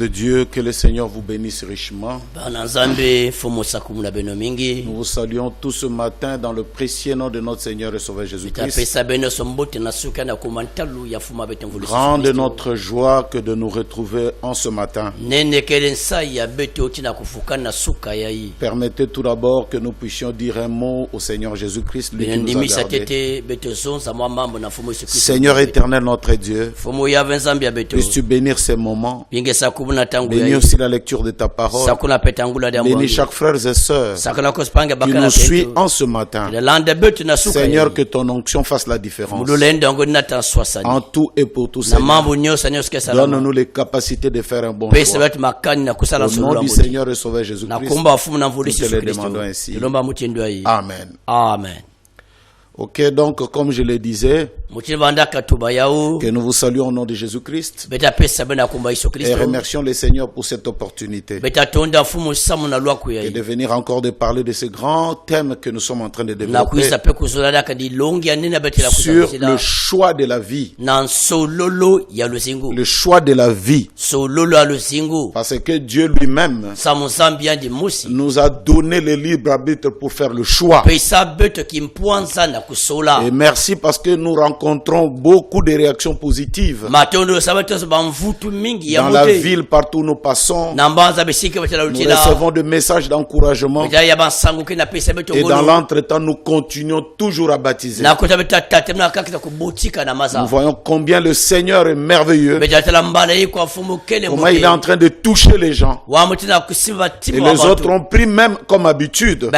de Dieu, que le Seigneur vous bénisse richement. Nous vous saluons tous ce matin dans le précieux nom de notre Seigneur et Sauveur Jésus-Christ. Grande est notre joie que de nous retrouver en ce matin. Permettez tout d'abord que nous puissions dire un mot au Seigneur Jésus-Christ, lui qui nous a gardés. Seigneur éternel, notre Dieu, puisses-tu bénir ces moments, bénis aussi la lecture de ta parole, bénis chaque frère et sœur qui nous suit en ce matin. Seigneur, que ton onction fasse la différence. En tout et pour tout, Seigneur, donne-nous les capacités de faire un bon choix. Au nom du Seigneur et Sauveur Jésus-Christ, nous te le demandons ainsi. Amen. Amen. Ok, donc comme je le disais, que nous vous saluons au nom de Jésus-Christ et remercions le Seigneur pour cette opportunité et de venir encore de parler de ce grand thème que nous sommes en train de développer sur le choix de la vie. Le choix de la vie. Parce que Dieu lui-même nous a donné le libre arbitre pour faire le choix. Et merci parce que nous rencontrons beaucoup de réactions positives dans la ville, partout où nous passons. Nous recevons des messages d'encouragement et dans l'entretemps nous continuons toujours à baptiser. Nous voyons combien le Seigneur est merveilleux, comment il est en train de toucher les gens et les autres ont pris même comme habitude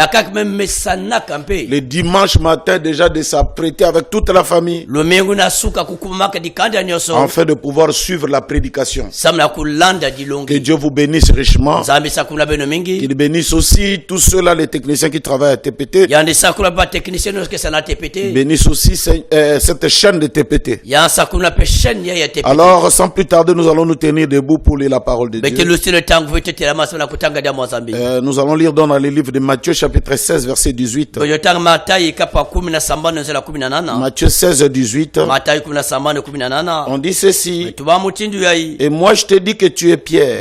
les dimanches matin déjà de s'apprêter avec toute la famille afin de pouvoir suivre la prédication. Que Dieu vous bénisse richement. Qu'il bénisse aussi tous ceux-là, les techniciens qui travaillent à TPT. Bénisse aussi cette chaîne de TPT. Alors, sans plus tarder, nous allons nous tenir debout pour lire la parole de Dieu. Nous allons lire dans les livres de Matthieu chapitre 16 verset 18. Matthieu 16, 18. On dit ceci. Et moi je te dis que tu es Pierre.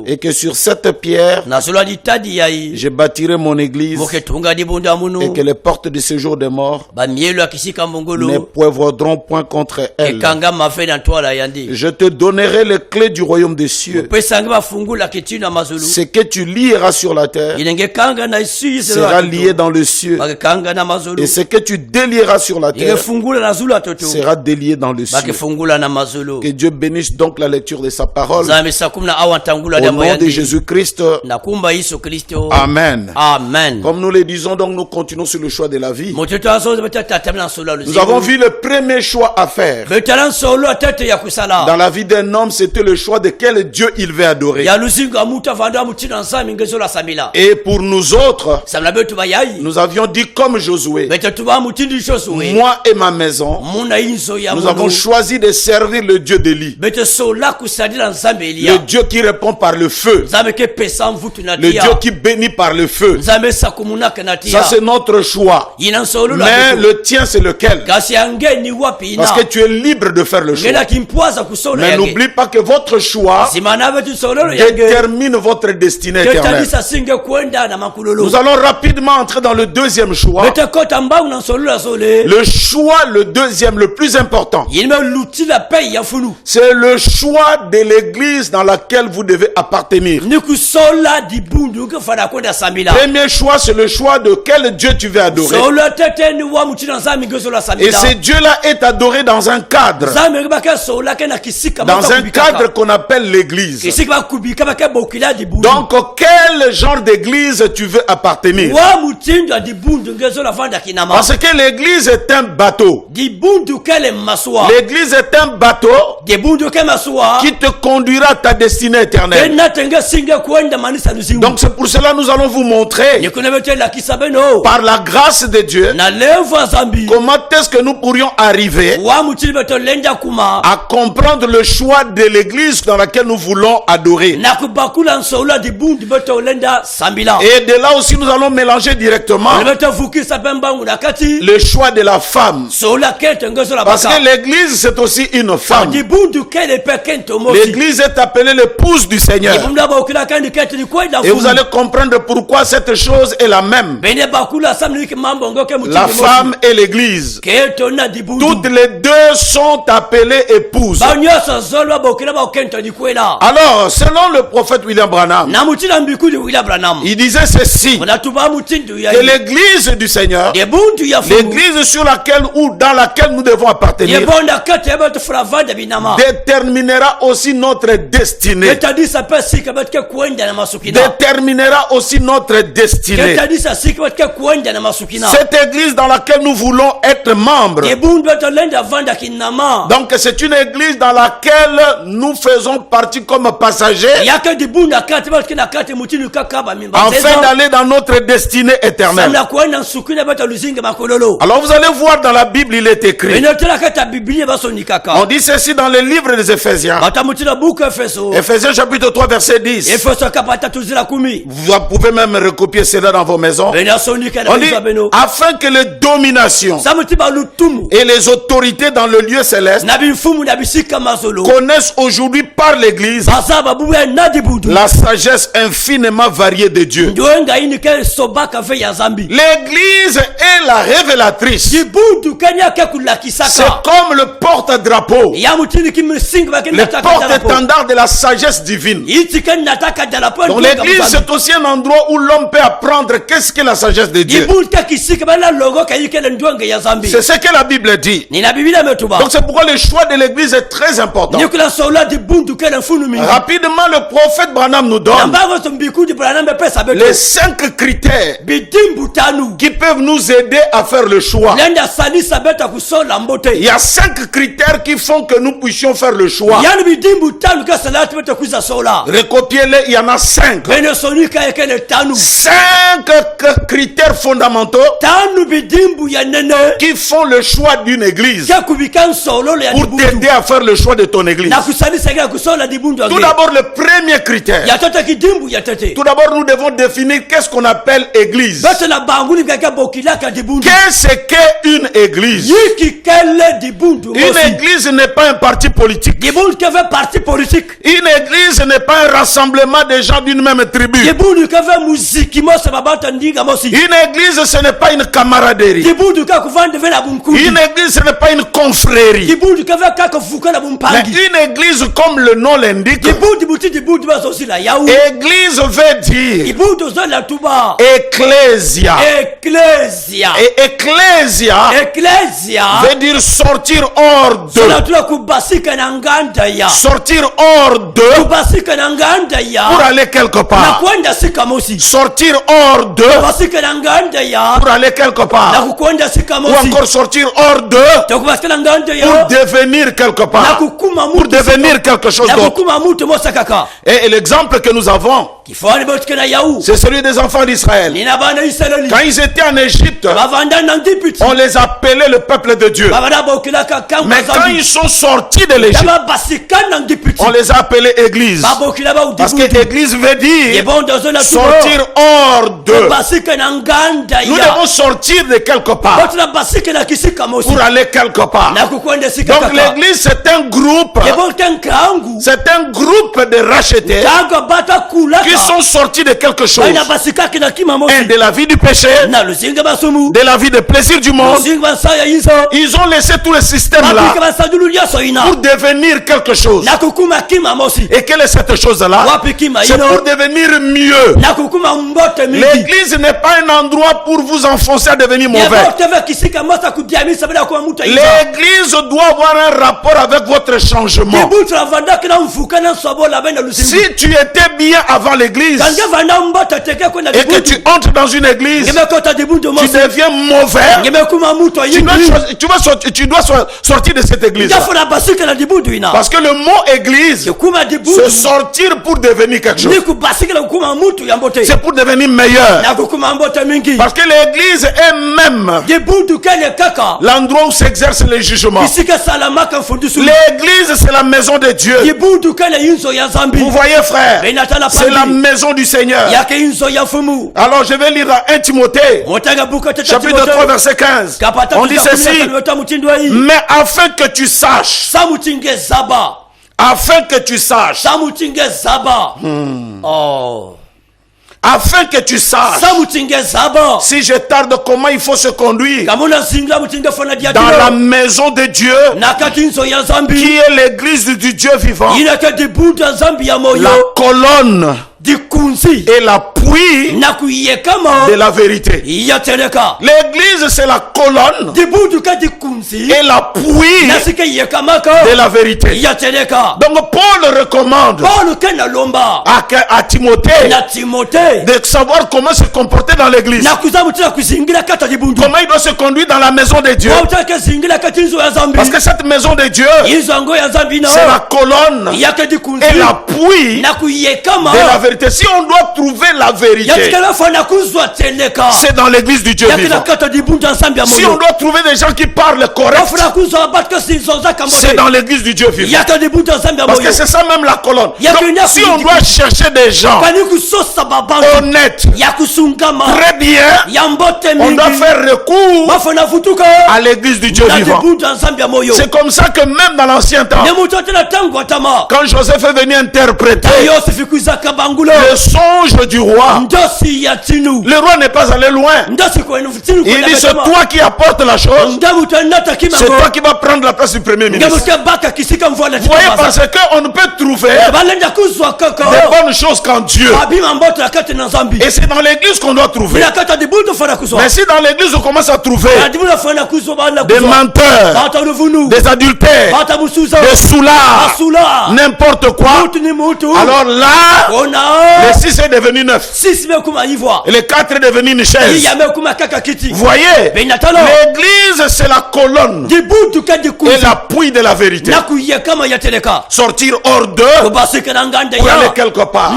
Et que sur cette pierre, je bâtirai mon église. Et que les portes du séjour des morts ne pouvoiront point contre elle. Je te donnerai les clés du royaume des cieux. Ce que tu lieras sur la terre sera lié dans le ciel. Et ce que tu délieras sur la terre sera délié dans le ciel. Que Dieu bénisse donc la lecture de sa parole. Au nom de Jésus-Christ. Amen. Amen. Comme nous le disons, donc nous continuons sur le choix de la vie. Nous avons vu le premier choix à faire. Dans la vie d'un homme, c'était le choix de quel Dieu il veut adorer. Et pour nous autres, nous avions dit comme Josué, moi et ma maison, nous avons choisi de servir le Dieu d'Élie. Le Dieu qui répond par le feu. Le Dieu qui bénit par le feu. Ça c'est notre choix. Mais le tien c'est lequel? Parce que tu es libre de faire le choix. Mais n'oublie pas que votre choix détermine votre destinée éternelle. Nous allons rapidement entrer dans le deuxième choix. Le choix, le deuxième, le plus important, c'est le choix de l'église dans laquelle vous devez appartenir. Premier choix, c'est le choix de quel Dieu tu veux adorer. Et ce Dieu-là est adoré dans un cadre. Dans un cadre qu'on appelle l'église. Donc, quel genre d'église tu veux appartenir? Parce que l'église est un bateau. L'église est un bateau qui te conduira à ta destinée éternelle. Donc c'est pour cela que nous allons vous montrer par la grâce de Dieu comment est-ce que nous pourrions arriver à comprendre le choix de l'église dans laquelle nous voulons adorer. Et de là aussi nous allons mélanger directement le choix de la femme. Parce que l'église, c'est aussi une femme. L'église est appelée l'épouse du Seigneur. Et vous allez comprendre pourquoi cette chose est la même. La femme et l'église. Toutes les deux sont appelées épouses. Alors, selon le prophète William Branham, il disait ceci, que l'église du Seigneur, l'église sur laquelle ou dans laquelle nous devons appartenir, déterminera aussi notre destinée. Déterminera aussi notre destinée. Cette église dans laquelle nous voulons être membres. Donc c'est une église dans laquelle nous faisons partie comme passagers, afin d'aller dans notre destinée éternelle. Alors vous allez voir dans la Bible, il est écrit. On dit ceci dans le livre des Éphésiens. Éphésiens chapitre 3 verset 10. Vous pouvez même recopier cela dans vos maisons. On dit, afin que les dominations et les autorités dans le lieu céleste connaissent aujourd'hui par l'église la sagesse infiniment variée de Dieu. L'église est la révélatrice. C'est comme le porte-drapeau, le porte-étendard de la sagesse divine. Donc l'église, c'est aussi un endroit où l'homme peut apprendre qu'est-ce que la sagesse de Dieu. C'est ce que la Bible dit. Donc c'est pourquoi le choix de l'église est très important. Rapidement, le prophète Branham nous donne les 5 critères qui peuvent nous aider à faire le choix. Il y a 5 critères qui font que nous puissions faire le choix. Recopiez-les, il y en a 5. 5 critères fondamentaux qui font le choix d'une église pour t'aider à faire le choix de ton église. Tout d'abord, le premier critère. Tout d'abord, nous devons définir qu'est-ce qu'on appelle église. Qu'est-ce qu'est une église? Une église n'est pas un parti politique. Une église n'est pas un rassemblement de gens d'une même tribu. Une église, ce n'est pas une camaraderie. Une église, ce n'est pas une confrérie. Mais une église, comme le nom l'indique, église veut dire ecclésia. Et ecclésia veut dire sortir hors de. Sortir hors de pour aller quelque part. Sortir hors de pour aller quelque part. Ou encore sortir hors de pour devenir quelque part. Pour devenir quelque chose d'autre. Et l'exemple que nous avons, c'est celui des enfants d'Israël. Quand ils étaient en Égypte, on les appelait le peuple de Dieu. Mais quand ils sont sortis de l'Égypte, on les a appelés église. Parce que église veut dire sortir hors de. Nous devons sortir de quelque part pour aller quelque part. Donc l'église, c'est un groupe. C'est un groupe de rachetés qui sont sortis de quelque chose. De la vie du péché, de la vie de plaisir du monde. Ils ont laissé tout le système là pour devenir quelque chose. Et quelle est cette chose-là? C'est pour devenir mieux. L'église n'est pas un endroit pour vous enfoncer à devenir mauvais. L'église doit avoir un rapport avec votre changement. Si tu étais bien avant l'église et que tu entres dans une église, tu deviens mauvais, tu dois sortir de cette église. Parce que le mot église, c'est sortir pour devenir quelque chose. C'est pour devenir meilleur. Parce que l'église est même l'endroit où s'exerce les jugements. L'église, c'est la maison de Dieu. Vous voyez, frère, c'est la maison du Seigneur. Alors je vais lire à 1 Timothée, chapitre 3, verset 15. On dit ceci: mais afin que tu saches, afin que tu saches, afin que tu saches, si je tarde, comment il faut se conduire dans la maison de Dieu, qui est l'église du Dieu vivant, la colonne et l'appui de la vérité. L'église, c'est la colonne et l'appui de la vérité. Donc Paul recommande à Timothée de savoir comment se comporter dans l'église, comment il doit se conduire dans la maison de Dieu, parce que cette maison de Dieu, c'est la colonne et l'appui de la vérité. Si on doit trouver la vérité, c'est dans l'église du Dieu vivant. Si on doit trouver des gens qui parlent correct, c'est dans l'église du Dieu vivant. Parce que c'est ça même la colonne. Donc, si on doit chercher des gens honnêtes, très bien, on doit faire recours à l'église du Dieu vivant. C'est comme ça que même dans l'ancien temps, quand Joseph est venu interpréter le songe du roi, le roi n'est pas allé loin. Il dit: c'est toi qui apportes la chose, c'est toi qui vas prendre la place du premier ministre. Vous voyez, parce qu'on ne peut trouver des bonnes choses qu'en Dieu. Et c'est dans l'église qu'on doit trouver. Mais si dans l'église on commence à trouver des menteurs, des adultères, des soulards, n'importe quoi, alors là, le 6 est devenu 9. Et le 4 est devenu une chaise. Vous voyez, l'église, c'est la colonne et l'appui de la vérité. Sortir hors d'eux pour aller quelque part.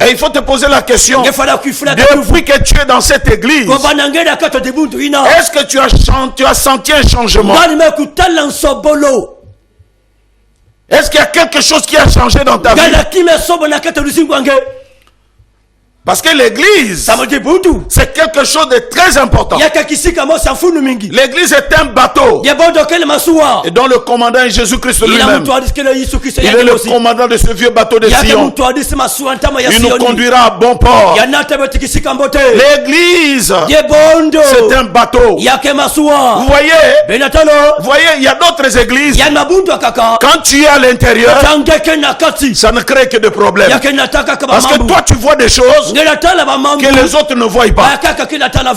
Et il faut te poser la question: depuis que tu es dans cette église, est-ce que tu as senti un changement? Est-ce qu'il y a quelque chose qui a changé dans ta vie? Parce que l'église, c'est quelque chose de très important. L'église est un bateau. Et dont le commandant est Jésus-Christ lui-même. Il est le commandant de ce vieux bateau de Sion. Il nous conduira à bon port. L'église, c'est un bateau. Vous voyez, il y a d'autres églises. Quand tu es à l'intérieur, ça ne crée que des problèmes. Parce que toi, tu vois des choses que les autres ne voient pas.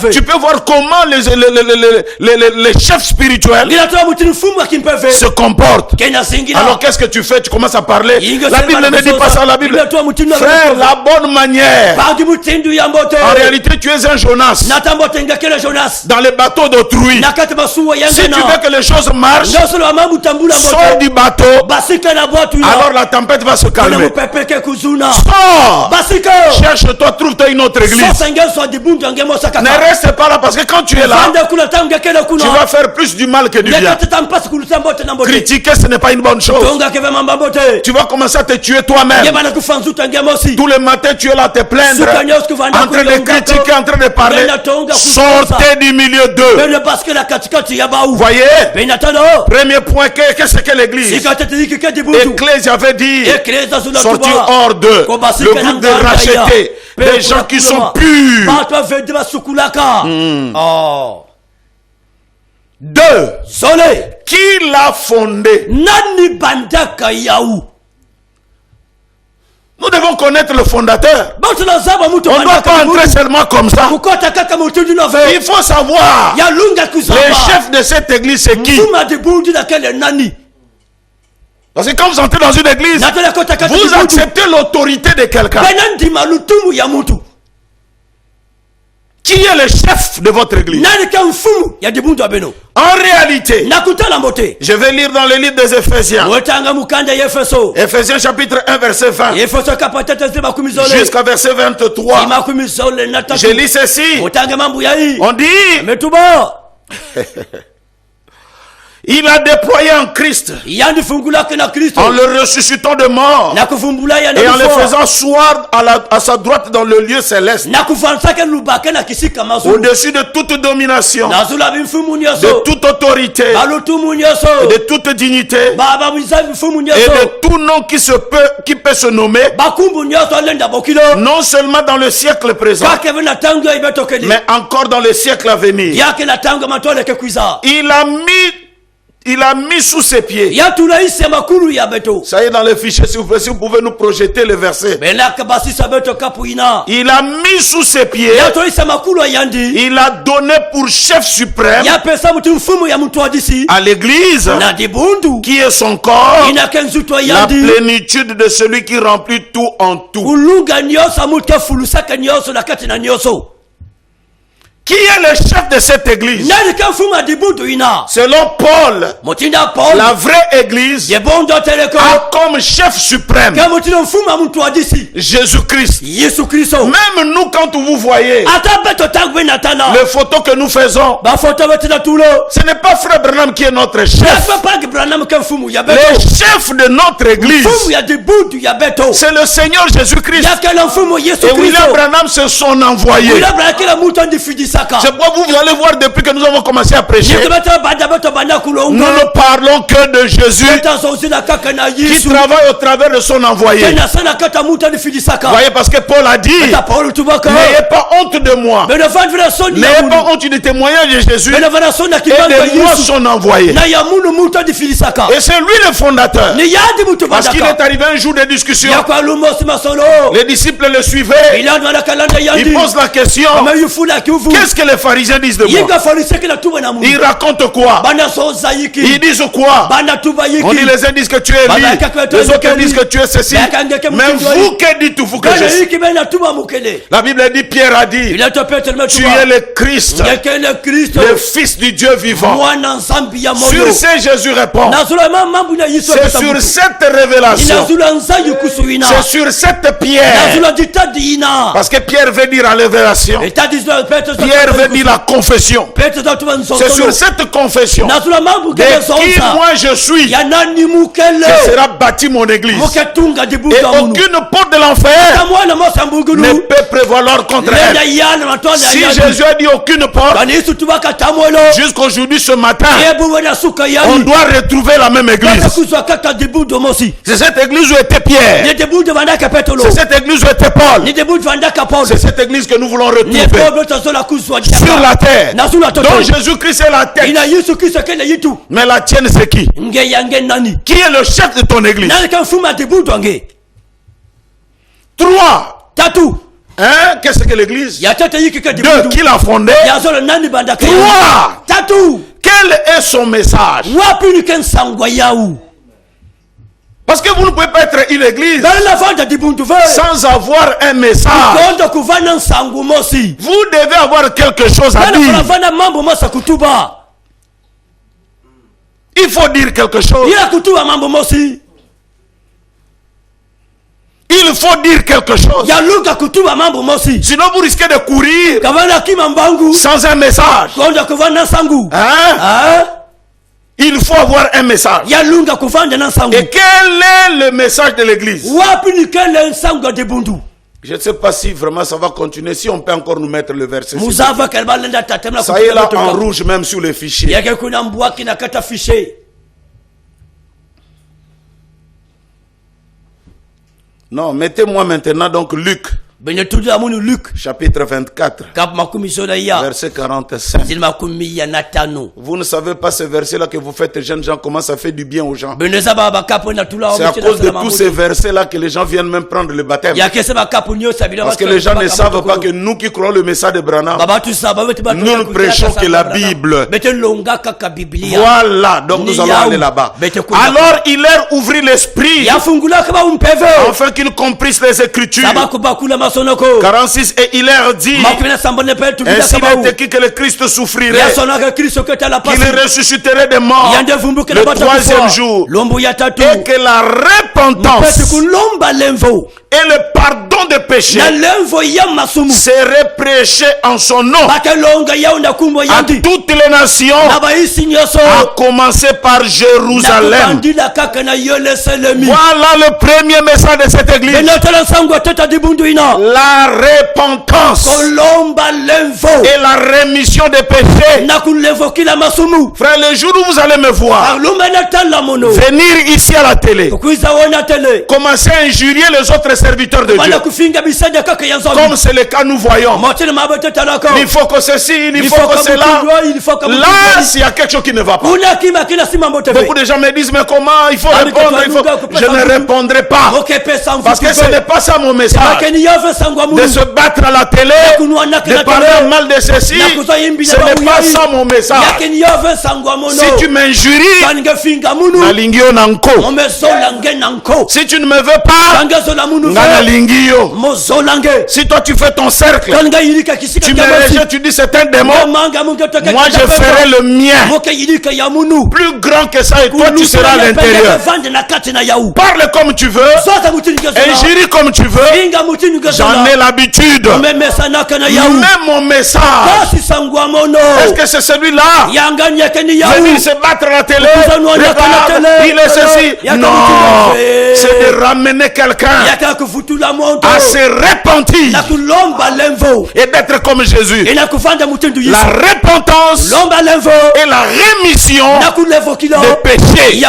Tu peux voir comment les chefs spirituels se comportent. Alors qu'est-ce que tu fais? Tu commences à parler. La Bible ne dit pas ça. La Bible, frère, la bonne manière. En réalité, tu es un Jonas dans les bateaux d'autrui. Si tu veux que les choses marchent, sors du bateau, alors la tempête va se calmer. Sors, cherche-toi, trouve-toi une autre église. Ne reste pas là, parce que quand tu es là, tu vas faire plus du mal que du bien. Critiquer, ce n'est pas une bonne chose. Tu vas commencer à te tuer toi-même. Tous les matins, tu es là à te plaindre, en train de critiquer, en train de parler. Sortez du milieu d'eux. Vous voyez, premier point, qu'est-ce que l'église? Ecclésia avait dit sortir hors d'eux, le groupe de rachetés, des gens qui sont purs. Deux, qui l'a fondé? Nous devons connaître le fondateur. On ne doit pas entrer seulement comme ça. Il faut savoir le chef de cette église, c'est qui? Parce que quand vous entrez dans une église, vous acceptez l'autorité de quelqu'un. Qui est le chef de votre église? En réalité, je vais lire dans le livre des Éphésiens. Éphésiens chapitre 1 verset 20 jusqu'à verset 23. Je lis ceci. On dit Il a déployé en Christ en le ressuscitant de mort et en le faisant asseoir à sa droite dans le lieu céleste, au-dessus de toute domination, de toute autorité, de toute dignité et de tout nom qui peut se nommer, non seulement dans le siècle présent, mais encore dans le siècle à venir. Il a mis sous ses pieds. Ça y est dans le fichier, si vous pouvez nous projeter le verset. Il a mis sous ses pieds. Il a donné pour chef suprême à l'église, qui est son corps, la plénitude de celui qui remplit tout en tout. Qui est le chef de cette église? Selon Paul, la vraie église a comme chef suprême Jésus-Christ. Même nous, quand vous voyez les photos que nous faisons, ce n'est pas Frère Branham qui est notre chef. Le chef de notre église, c'est le Seigneur Jésus-Christ. Et William Branham, c'est son envoyé. C'est pourquoi vous allez voir depuis que nous avons commencé à prêcher, nous ne parlons que de Jésus qui travaille au travers de son envoyé. Vous voyez, parce que Paul a dit, n'ayez pas honte de moi, n'ayez pas honte du témoignage de Jésus et de moi son envoyé. Et c'est lui le fondateur, parce qu'il est arrivé un jour de discussion, les disciples le suivaient, ils posent la question, qu'est-ce que les pharisiens disent de moi? Ils racontent quoi? Ils disent quoi? On dit, les uns disent que tu es Élie, les autres disent que tu es ceci. Mais vous, que dites-vous que je suis? La Bible dit, Pierre a dit, tu es le Christ, le Fils du Dieu vivant. Sur ce, Jésus répond, c'est sur cette révélation, c'est sur cette pierre, parce que Pierre veut dire la révélation, Pierre veut dire la confession. C'est sur cette confession de qui moi je suis que sera bâtie mon église. Et aucune porte de l'enfer ne peut prévaloir contre elle. Si Jésus a dit aucune porte, jusqu'aujourd'hui ce matin, on doit retrouver la même église. C'est cette église où était Pierre. C'est cette église où était Paul. C'est cette église que nous voulons retrouver sur la terre. Donc Jésus-Christ est la tête. Mais la tienne c'est qui? Qui est le chef de ton église? 3. Hein? Qu'est-ce que l'église? 2. Qui l'a fondé? 3. Quel est son message? Parce que vous ne pouvez pas être une église sans avoir un message. Vous devez avoir quelque chose à dire. Il faut dire quelque chose. Il faut dire quelque chose. Sinon vous risquez de courir sans un message. Hein? Il faut avoir un message. Et quel est le message de l'église? Je ne sais pas si vraiment ça va continuer, si on peut encore nous mettre le verset. Ça y est là en rouge même sur le fichier. Non, mettez-moi maintenant donc Luc. Chapitre 24, verset 45. Vous ne savez pas ce verset-là que vous faites, jeunes gens, comment ça fait du bien aux gens. C'est à cause de tous ces versets-là que les gens viennent même prendre le baptême. Parce que les gens ne savent pas que nous qui croyons le message de Branham, nous ne prêchons que la Bible. Voilà, donc nous allons aller là-bas. Alors il leur ouvrit l'esprit, afin qu'ils comprissent les Écritures. 46 et il leur dit, ainsi il est écrit que le Christ souffrirait, qu'il ressusciterait des morts le troisième jour, et que la repentance et le pardon des péchés serait prêché en son nom à toutes les nations, à commencer par Jérusalem. Voilà le premier message de cette église. La repentance et la rémission des péchés. Frère, le jour où vous allez me voir venir ici à la télé, commencer à injurier les autres serviteurs de Dieu, comme c'est le cas nous voyons, il faut que ceci, il faut que cela, là s'il y a quelque chose qui ne va pas. Beaucoup de gens me disent mais comment il faut répondre, je ne répondrai pas, parce que ce n'est pas ça mon message, de se battre à la télé, de parler mal de ceci, ce n'est pas ça mon message. Si tu m'injuries, si tu ne me veux pas, si toi tu fais ton cercle, tu me rejettes, tu dis c'est un démon, moi je ferai le mien plus grand que ça, et toi tu seras à l'intérieur. Parle comme tu veux, injurie comme tu veux, j'en ai l'habitude. Mais mon message, est-ce que c'est celui-là? Venir se battre à la télé, regarde, il est ceci. Non, c'est de ramener quelqu'un à se repentir et d'être comme Jésus. La repentance et la rémission des péchés.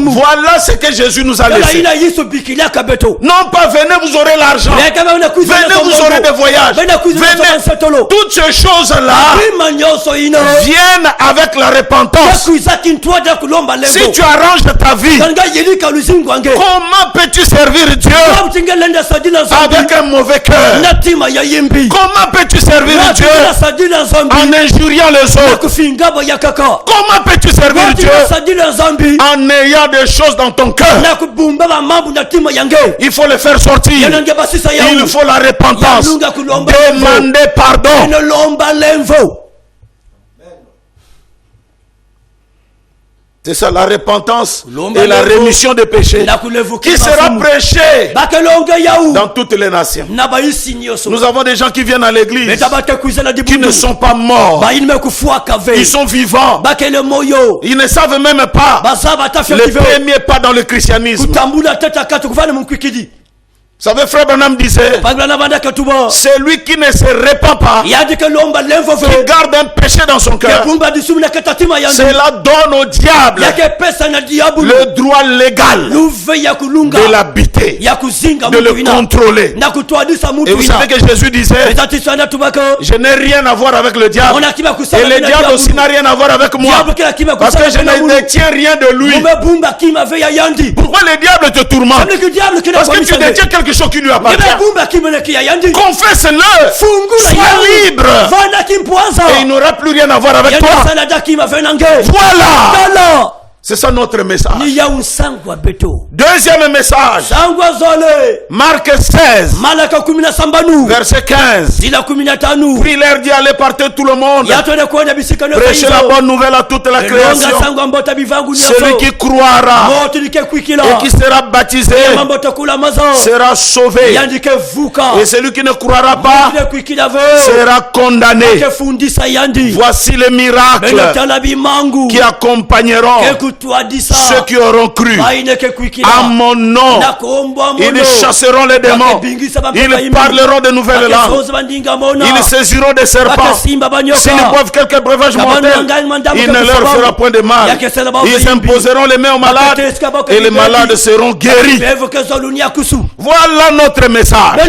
Voilà ce que Jésus nous a laissé. Non pas venez, vous aurez l'argent, venez, vous aurez des voyages, venez, toutes ces choses-là viennent avec la repentance. Si tu arranges ta vie, comment peux-tu servir Dieu avec un mauvais cœur? Comment peux-tu servir Dieu en injuriant les autres? Comment peux-tu servir Dieu en ayant des choses dans ton cœur? Il faut le faire sortir. Il faut la repentance. Demander pardon. C'est ça, la repentance et la rémission des péchés qui sera prêchée dans toutes les nations. Nous avons des gens qui viennent à l'église qui ne sont pas morts. Ils sont vivants. Ils ne savent même pas le premier pas dans le christianisme. Vous savez, frère Branham disait, c'est lui qui ne se répand pas, qui garde un péché dans son cœur, cela donne au diable le droit légal de l'habiter, de le contrôler. Et vous savez que Jésus disait, je n'ai rien à voir avec le diable, et le diable aussi n'a rien à voir avec moi, parce que je ne détiens rien de lui. Pourquoi le diable te tourmente? Parce que tu détiens quelque chose qui lui appartient. Confesse-le, sois libre, et il n'aura plus rien à voir avec toi. Voilà. C'est ça notre message. Deuxième message, Marc 16, verset 15. Puis il leur dit, allez partout tout le monde, prêchez la bonne nouvelle à toute la création. Celui qui croira et qui sera baptisé sera sauvé, et celui qui ne croira pas sera condamné. Voici les miracles qui accompagneront ceux qui auront cru à mon nom. Ils chasseront les démons, ils parleront de nouvelles langues, ils saisiront des serpents, s'ils boivent quelques breuvages mortels, il ne leur fera point de mal. Ils imposeront les mains aux malades et les malades seront guéris. Voilà notre message.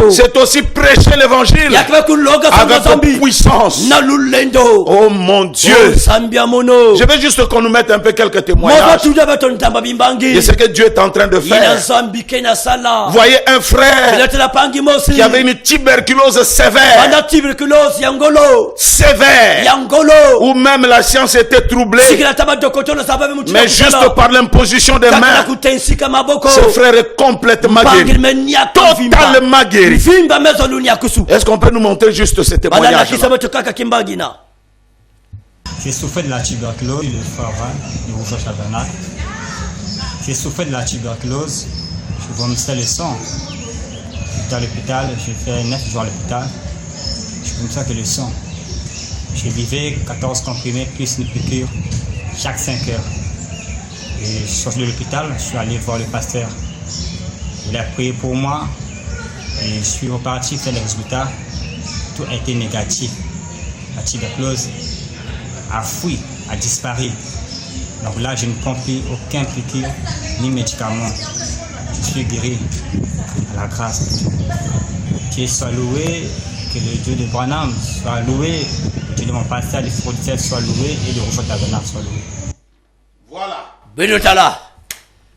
C'est aussi prêcher l'évangile avec puissance. Oh mon Dieu, je veux juste qu'on nous mettre un peu quelques témoignages de ce que Dieu est en train de faire. Voyez un frère qui avait une tuberculose sévère. Où même la science était troublée. Mais juste par l'imposition des mains, ce frère est complètement guéri. Totalement guéri. Est-ce qu'on peut nous montrer juste ce témoignage? J'ai souffert de la tuberculose, le foie, le rougeole tabernacle. J'ai souffert de la tuberculose, je vomissais le sang. J'étais à l'hôpital, j'ai fait 9 jours à l'hôpital. Je vomissais que le sang. J'ai buvais 14 comprimés plus une piqûre chaque 5 heures. Et je suis sorti de l'hôpital, je suis allé voir le pasteur. Il a prié pour moi et je suis reparti faire les résultats. Tout a été négatif. La tuberculose a fui, a disparu. Donc là, je ne prends plus aucun piqûre ni médicament. Je suis guéri à la grâce de Dieu. Dieu soit loué, que le Dieu de Branham soit loué, que le Dieu de mon pasteur, les fournisseurs soit loué et le rougeole tabernacle soit loué. Voilà.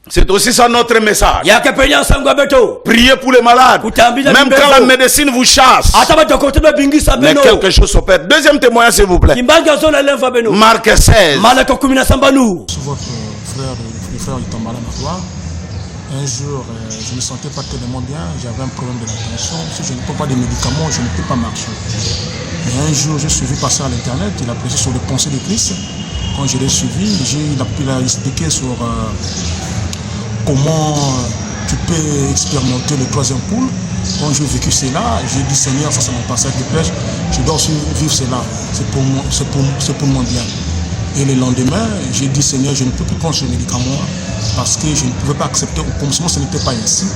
C'est aussi ça notre message. Priez pour les malades. Même quand la médecine vous chasse. Mais quelque chose s'opère. Deuxième témoignage s'il vous plaît. Marc 16. Je suis votre frère du Tambala Matoire. Un jour, je ne me sentais pas tellement bien. J'avais un problème de la tension. Si je ne prends pas de médicaments, je ne peux pas marcher. Et un jour, j'ai suivi passer à l'internet. Il a prêché sur les pensées de Christ. Quand je l'ai suivi, il a expliqué sur comment tu peux expérimenter le troisième poule. Quand j'ai vécu cela, j'ai dit Seigneur, face à mon passage de prêche, je dois aussi vivre cela. C'est pour mon bien. Et le lendemain, j'ai dit Seigneur, je ne peux plus prendre ce médicament parce que je ne pouvais pas accepter. Au commencement, ce n'était pas ainsi.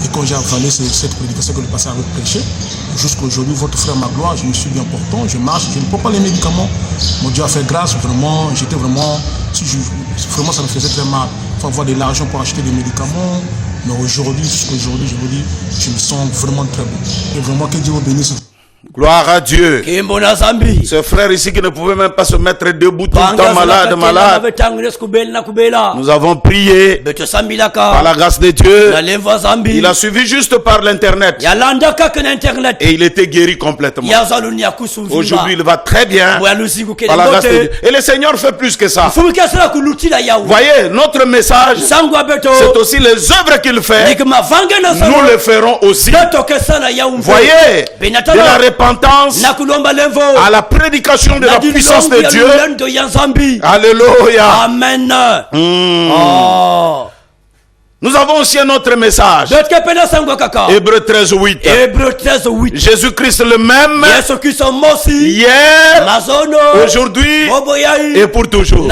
Et quand j'ai avalé cette prédication que le pasteur avait prêché, jusqu'aujourd'hui, votre frère Magloire, je me suis bien portant, je marche, je ne prends pas les médicaments. Mon Dieu a fait grâce, vraiment, vraiment ça me faisait très mal. Il faut avoir de l'argent pour acheter des médicaments. Mais aujourd'hui, jusqu'aujourd'hui, je vous dis, je me sens vraiment très bon. Et vraiment, que Dieu vous bénisse. Gloire à Dieu. Ce frère ici qui ne pouvait même pas se mettre debout tout le temps malade. Nous avons prié par la grâce de Dieu. Il a suivi juste par l'internet. Et il était guéri complètement. Aujourd'hui il va très bien par la grâce de Dieu. Et le Seigneur fait plus que ça. Voyez, notre message, c'est aussi les œuvres qu'il fait. Nous le ferons aussi. Voyez, de la repentance à la prédication de la puissance de Dieu. Alléluia. Amen. Nous avons aussi un autre message. Hébreux 13:8. Jésus-Christ le même. Hier, aujourd'hui et pour toujours.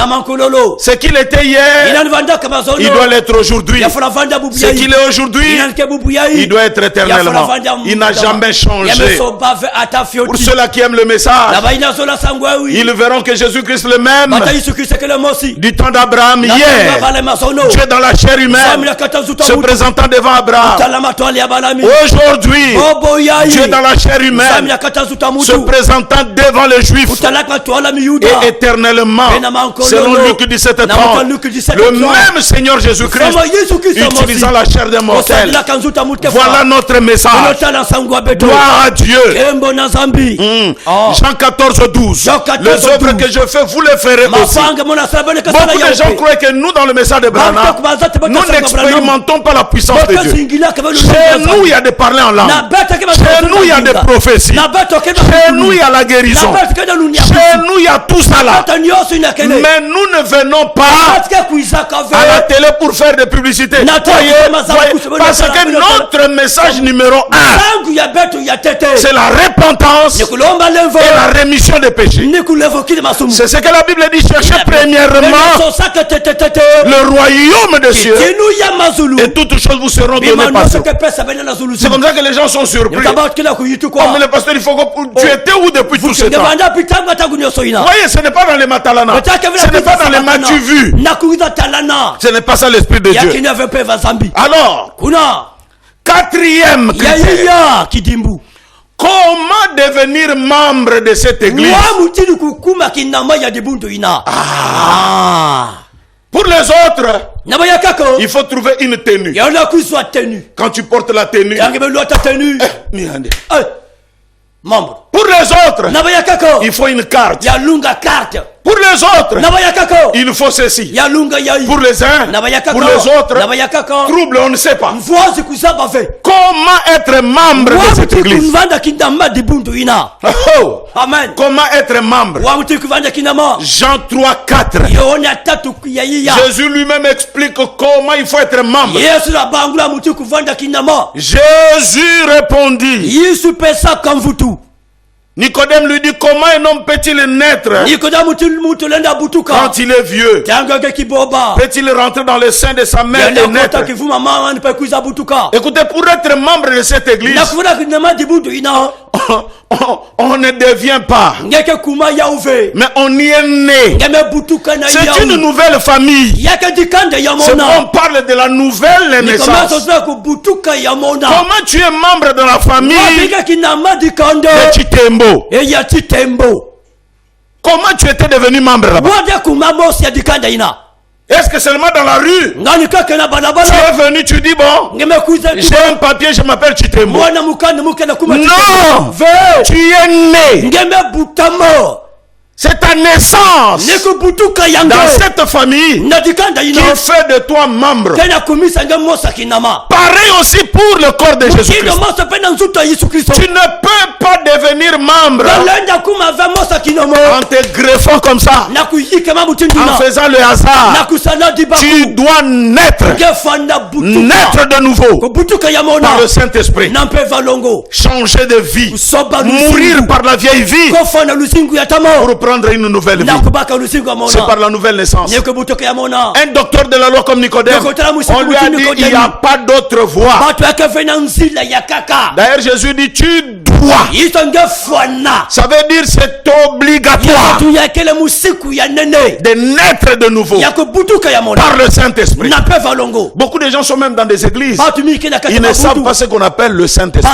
Ce qu'il était hier, il doit l'être aujourd'hui. Ce qu'il est aujourd'hui, il doit être éternellement. Il n'a jamais changé. Pour ceux-là qui aiment le message, ils verront que Jésus-Christ le même du temps d'Abraham hier, Dieu dans la chair humaine, se présentant devant Abraham. Aujourd'hui, Dieu dans la chair humaine, se présentant devant les Juifs et éternellement, selon Luc 17:30, le même Seigneur Jésus-Christ utilisant la chair des mortels. Voilà notre message. Gloire à Dieu. Jean 14:12. Les œuvres que je fais, vous les ferez aussi. Beaucoup de gens croient que nous, dans le message de Branham, nous n'expérimentons pas la puissance de Dieu. Chez nous, il y a des parlers en langue. Chez nous, il y a des prophéties. Chez nous, il y a la guérison. Chez nous, il y a tout ça là. Mais nous ne venons pas à la télé pour faire des publicités. Voyez, parce que notre message numéro 1, c'est la repentance et la rémission des péchés. C'est ce que la Bible dit. Cherchez premièrement le royaume des cieux et toutes choses vous seront données par Dieu. C'est comme ça que les gens sont surpris. Oh, mais le pasteur, il faut que tu étais où depuis tout ce temps? Voyez, ce n'est pas dans les matalana, ce n'est pas dans les matu-vus, ce n'est pas ça l'esprit de Dieu. Alors, quatrième critère, Comment devenir membre de cette église? Pour les autres, il faut trouver une tenue. Quand tu portes la tenue, membre. Pour les autres, il faut une carte. Pour les autres, il faut ceci. Pour les uns, pour les autres, trouble, on ne sait pas. Comment être membre de cette église? Oh. Amen. Comment être membre? Jean 3, 4. Jésus lui-même explique comment il faut être membre. Jésus répondit. Nicodème lui dit, comment un homme peut-il naître quand il est vieux? Peut-il rentrer dans le sein de sa mère et naître? Écoutez, pour être membre de cette église, on ne devient pas, mais on y est né. C'est une nouvelle famille. C'est bon, on parle de la nouvelle naissance. Comment tu es membre de la famille de Chitembo? Comment tu étais devenu membre là-bas? Est-ce que seulement dans la rue? Tu es venu, tu dis bon, j'ai un papier, je m'appelle Chitembo. Non, tu es né. C'est ta naissance dans cette famille qui fait de toi membre. Pareil aussi pour le corps de Jésus-Christ. Tu ne peux pas devenir membre en te greffant comme ça, en faisant le hasard. Tu dois naître de nouveau par le Saint-Esprit. Changer de vie, mourir par la vieille vie pour prendre une nouvelle vie. C'est par la nouvelle naissance. Un docteur de la loi comme Nicodème, on lui a dit il n'y a pas d'autre voie. D'ailleurs Jésus dit tu dois. Ça veut dire c'est obligatoire de naître de nouveau par le Saint-Esprit. Beaucoup de gens sont même dans des églises, ils ne savent pas ce qu'on appelle le Saint-Esprit.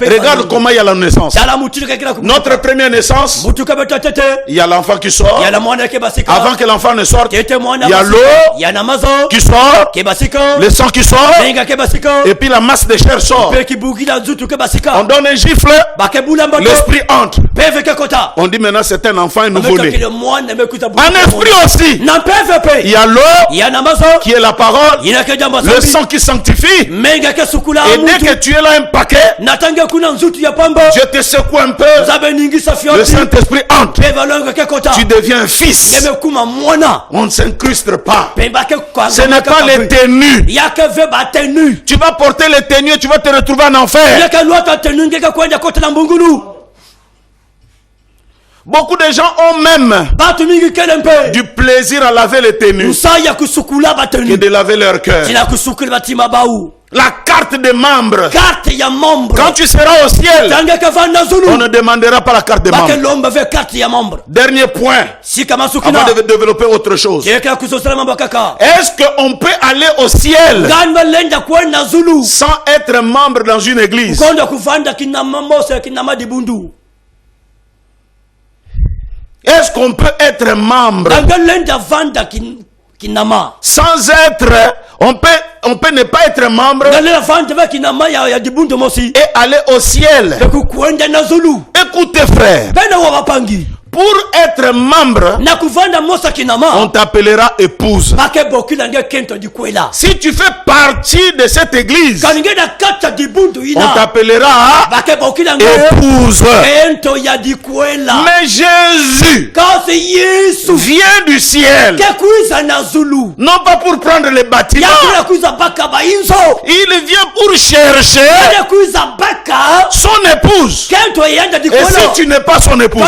Regarde comment il y a la naissance. Notre première naissance, il y a l'enfant qui sort. Avant que l'enfant ne sorte, il y a l'eau qui sort, le sang qui sort, et puis la masse de chair sort. On donne un gifle, l'esprit entre. On dit maintenant c'est un enfant nouveau-né. En esprit aussi, il y a l'eau qui est la parole, le sang qui sanctifie. Et dès que tu es là un paquet, je te secoue un peu, le Saint-Esprit entre. Tu deviens un fils. On ne s'incruste pas. Ce n'est pas les tenues. Tu vas porter les tenues et tu vas te retrouver en enfer. Beaucoup de gens ont même du plaisir à laver les tenues que de laver leur cœur. La carte de membre. Quand tu seras au ciel, on ne demandera pas la carte de membre. Dernier point, avant de développer autre chose. Est-ce qu'on peut aller au ciel sans être membre dans une église? Est-ce qu'on peut être membre sans être, on peut ne pas être membre et aller au ciel? Écoutez frère, pour être membre, on t'appellera épouse. Si tu fais partie de cette église, on t'appellera épouse. Mais Jésus vient du ciel, non pas pour prendre les bâtiments, il vient pour chercher son épouse. Et si tu n'es pas son épouse,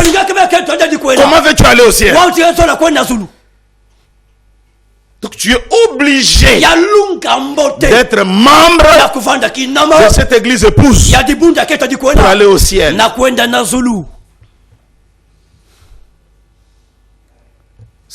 comment veux-tu aller au ciel? Donc tu es obligé d'être membre de cette église épouse pour aller au ciel.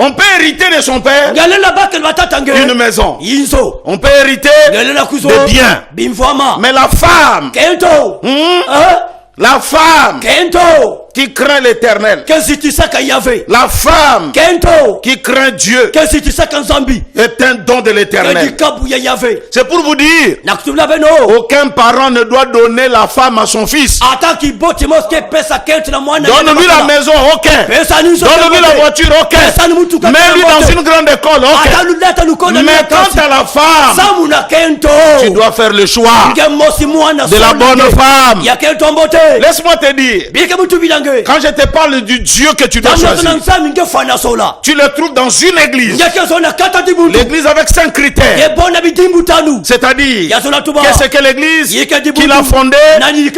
On peut hériter de son père une maison. On peut hériter de biens. Mais la femme, la femme qui craint l'Éternel, la femme qui craint Dieu est un don de l'Éternel. C'est pour vous dire, aucun parent ne doit donner la femme à son fils. Donne-lui la maison, aucun. Donne-lui la voiture, aucun. Mets-lui dans une grande école, aucun. Mais quant à la femme, tu dois faire le choix de la bonne femme. Laisse-moi te dire, quand je te parle du Dieu que tu dois choisir, tu le trouves dans une église. L'église avec 5 critères. C'est-à-dire, qu'est-ce que l'église, qui l'a fondée,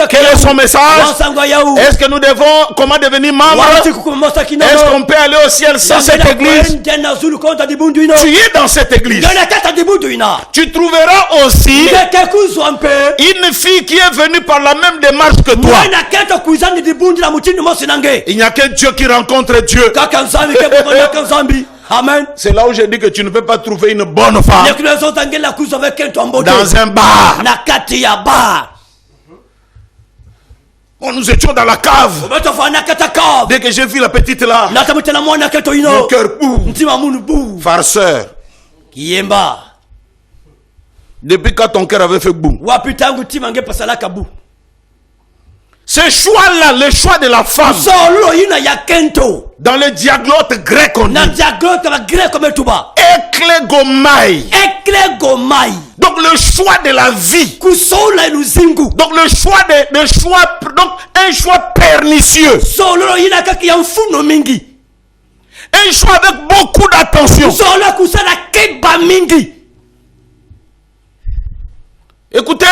quel est son message, est-ce que nous devons, comment devenir membre, est-ce qu'on peut aller au ciel sans cette église? Tu es dans cette église. Tu trouveras aussi une fille qui est venue par la même démarche que toi. Il n'y a que Dieu qui rencontre Dieu. Amen. C'est là où je dis que tu ne peux pas trouver une bonne femme dans un bar. Oh, nous étions dans la cave. Dès que j'ai vu la petite là, mon cœur boum. Farceur. Depuis quand ton cœur avait fait boum? Ce choix-là, le choix de la femme, dans le diaglote grec, on dit eklégomai. Donc le choix de la vie. Donc le choix donc un choix pernicieux. Un choix avec beaucoup d'attention. Écoutez.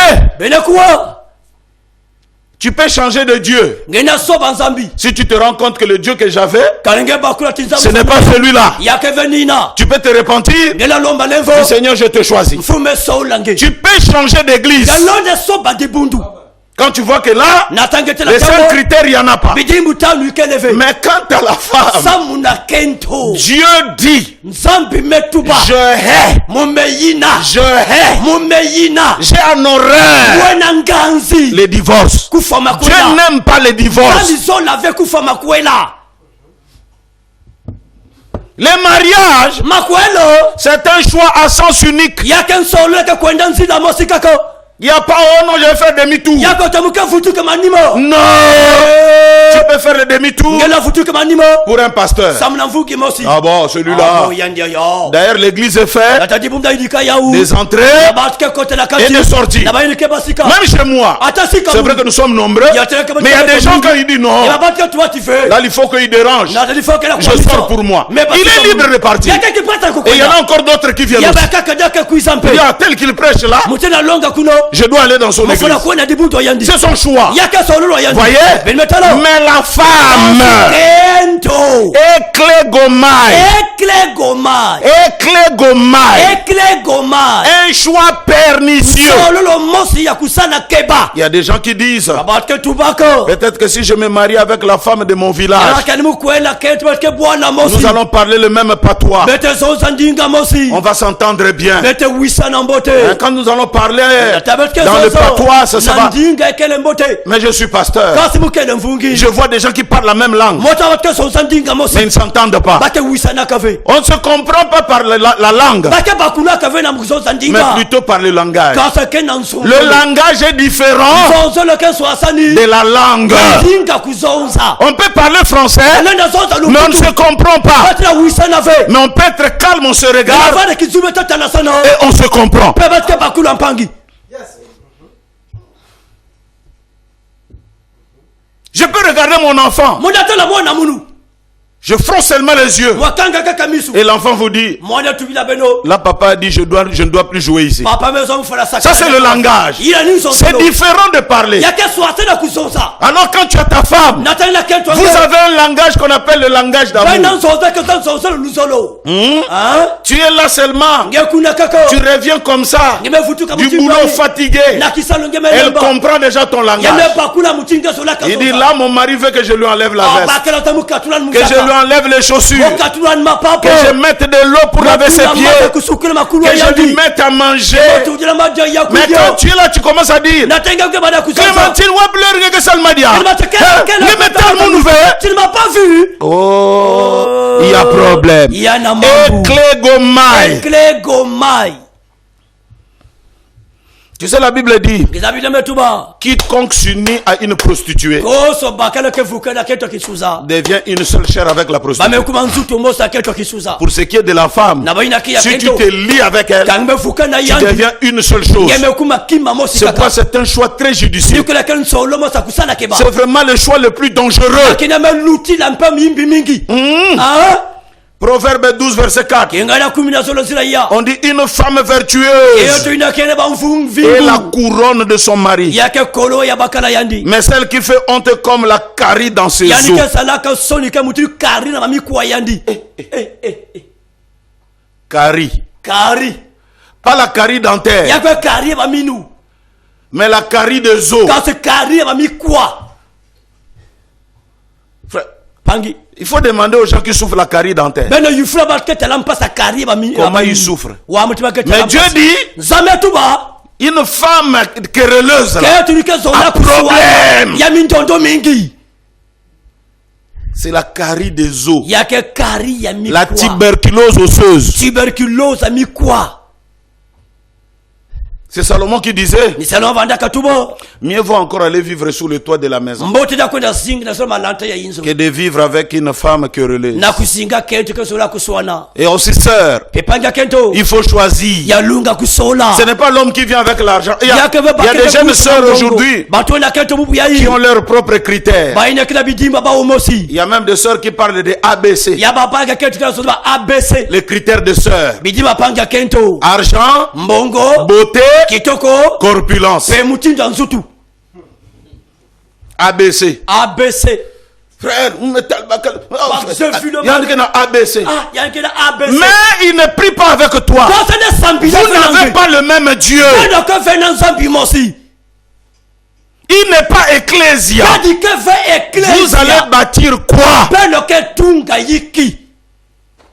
Tu peux changer de Dieu. Si tu te rends compte que le Dieu que j'avais, ce n'est pas celui-là. Tu peux te repentir. Dis, Seigneur, je te choisis. Tu peux changer d'église. Quand tu vois que là, les 5 critères, il n'y en a pas. Mais quant à la femme, Dieu dit, je hais, j'ai en horreur les divorces. Dieu n'aime pas les divorces. Les mariages, c'est un choix à sens unique. Il n'y a pas, oh non, je vais faire demi-tour. Non. Tu peux faire le demi-tour pour un pasteur. Ah bon, celui-là. D'ailleurs, l'église est faite des entrées et des sorties. Même chez moi, c'est vrai que nous sommes nombreux, mais il y a des gens quand ils disent non, là il faut qu'il dérange. Je sors pour moi. Il est libre de partir. Et il y en a encore d'autres qui viennent aussi. Il y a tel qu'il prêche là, je dois aller dans son église. C'est son choix. Voyez? Mais la femme, eklégomai, un choix pernicieux. Il y a des gens qui disent, peut-être que si je me marie avec la femme de mon village, nous allons parler le même patois. On va s'entendre bien. Quand nous allons parler dans le patois, ça se va. Mais je suis pasteur. Je vois des gens qui parlent la même langue, mais ils ne s'entendent pas. On ne se comprend pas par la langue, mais plutôt par le langage. Le langage est différent de la langue. On peut parler français, mais on ne se comprend pas. Mais on peut être calme, on se regarde et on se comprend. Je peux regarder mon enfant. Je fronce seulement les yeux. Et l'enfant vous dit, là papa a dit je ne dois plus jouer ici. Ça c'est le langage. C'est différent de parler. Alors quand tu as ta femme, vous avez un langage qu'on appelle le langage d'amour. Tu es là seulement. Tu reviens comme ça du boulot fatigué. Elle comprend déjà ton langage. Il dit là mon mari veut que je lui enlève la veste, que je lui enlève les chaussures, que je mette de l'eau pour laver ses pieds, que je lui mette à manger. Mais quand tu es là, tu commences à dire Clémentine, tu ne m'as pas vu. Oh, il y a problème. Eklégomai. Tu sais, la Bible dit quiconque s'unit à une prostituée devient une seule chair avec la prostituée. Pour ce qui est de la femme, si tu te lis avec elle, tu deviens une seule chose. C'est pourquoi c'est un choix très judicieux. C'est vraiment le choix le plus dangereux. Proverbe 12 verset 4. On dit une femme vertueuse est la couronne de son mari. Mais celle qui fait honte comme la carie dans ses os. Carie. Pas la carie dentaire. Mais la carie des os. Frère, il faut demander aux gens qui souffrent la carie dentaire. Comment ils souffrent. Mais Dieu dit, une femme querelleuse a problème. C'est la carie des os. La tuberculose osseuse. C'est Salomon qui disait, mieux vaut encore aller vivre sous le toit de la maison que de vivre avec une femme querelleuse. Et aussi sœur, il faut choisir. Ce n'est pas l'homme qui vient avec l'argent. Il y a des jeunes sœurs aujourd'hui qui ont leurs propres critères. Il y a même des sœurs qui parlent de ABC. Les critères de sœurs: argent, beauté, corpulence. ABC. Frère, il y a un ABC. Mais il ne prie pas avec toi. Vous n'avez pas le même Dieu. Il n'est pas ecclésia. Vous allez bâtir quoi?